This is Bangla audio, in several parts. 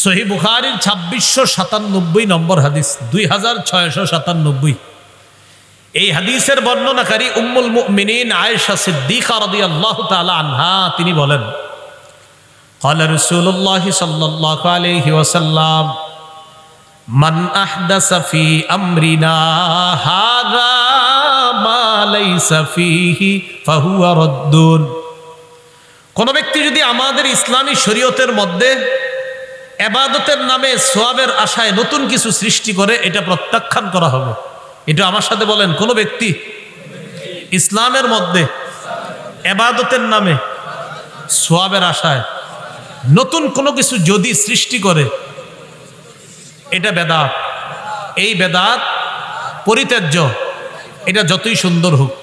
সহিহ বুখারীর 2697 নম্বর হাদিস, 2697। এই হাদিসের বর্ণনাকারী উম্মুল মুমিনিন আয়েশা সিদ্দিকা রাদিয়াল্লাহু তাআলা আনহা তিনি বলেন, قال رسول الله صلى الله عليه وسلم من أحدث في أمرنا هذا ما ليس فيه فهو رد। কোন ব্যক্তি যদি আমাদের ইসলামী শরীয়তের মধ্যে ইবাদতের নামে সওয়াবের আশায় নতুন কিছু সৃষ্টি করে, এটা প্রত্যাখ্যান করা হবে। এটা আমার সাথে বলেন, কোন ব্যক্তি ইসলামের মধ্যে ইবাদতের নামে সওয়াবের আশায় নতুন কোনো কিছু যদি সৃষ্টি করে, এটা বেদাত। এই বেদাত পরিত্যাজ্য। এটা যতই সুন্দর হোক,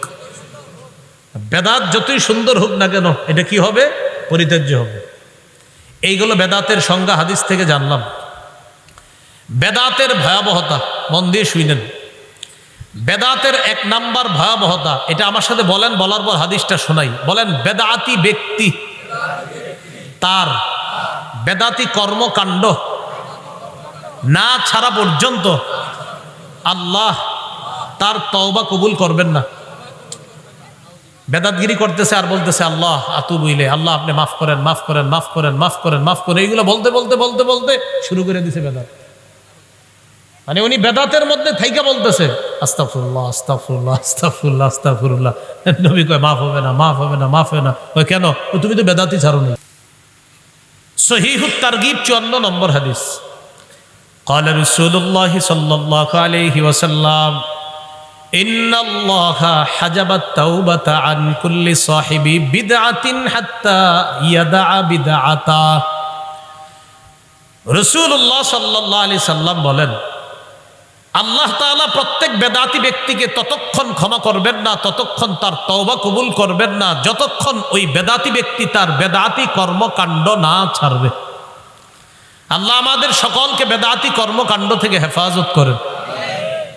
বেদাত যতই সুন্দর হোক না কেন, এটা কি হবে? পরিত্যাজ্য হবে। এইগুলো বেদাতের সংজ্ঞা হাদিস থেকে জানলাম। বেদাতের ভয়াবহতা মন দিয়ে শুনেন। বেদাতের এক নাম্বার ভয়াবহতা, এটা আমার সাথে বলেন, বলার পর হাদিসটা শোনাই। বলেন, বেদাতি ব্যক্তি তার বেদাতি কর্মকাণ্ড না ছাড়া পর্যন্ত আল্লাহ তার তওবা কবুল করবেন না। বেদাতগিরি করতেছে আর বলতেছে আল্লাহ আতুবু ইলাইহি, আল্লাহ আপনি মাফ করেন, মাফ করেন, মাফ করেন, মাফ করেন, মাফ করেন। এইগুলো বলতে বলতে বলতে বলতে শুরু করে দিছে বেদাত। মানে উনি বেদাতের মধ্যে থাইকা বলতেছে আস্তাগফিরুল্লাহ, আস্তাগফিরুল্লাহ, আস্তাগফিরুল্লাহ, আস্তাগফিরুল্লাহ। নবী কয় মাফ হবে না, মাফ হবে না, মাফ হবে না। ওই কেন? তুমি তো বেদাতই ছাড়ো না। সহিহুত তারগিব 54 নম্বর হাদিস। قال رسول الله صلى الله عليه وسلم إن الله حجب التوبة عن كل صاحب بدعة حتى يدع بدعته। রাসূলুল্লাহ সাল্লাল্লাহু আলাইহি সাল্লাম বলেন, আল্লাহ তাআলা প্রত্যেক বেদাতি ব্যক্তিকে ততক্ষণ ক্ষমা করবেন না, ততক্ষণ তার তওবা কবুল করবেন না, যতক্ষণ ওই বেদাতি ব্যক্তি তার বেদাতি কর্মকাণ্ড না ছাড়বে। আল্লাহ আমাদের সকলকে বেদাতি কর্মকাণ্ড থেকে হেফাজত করেন।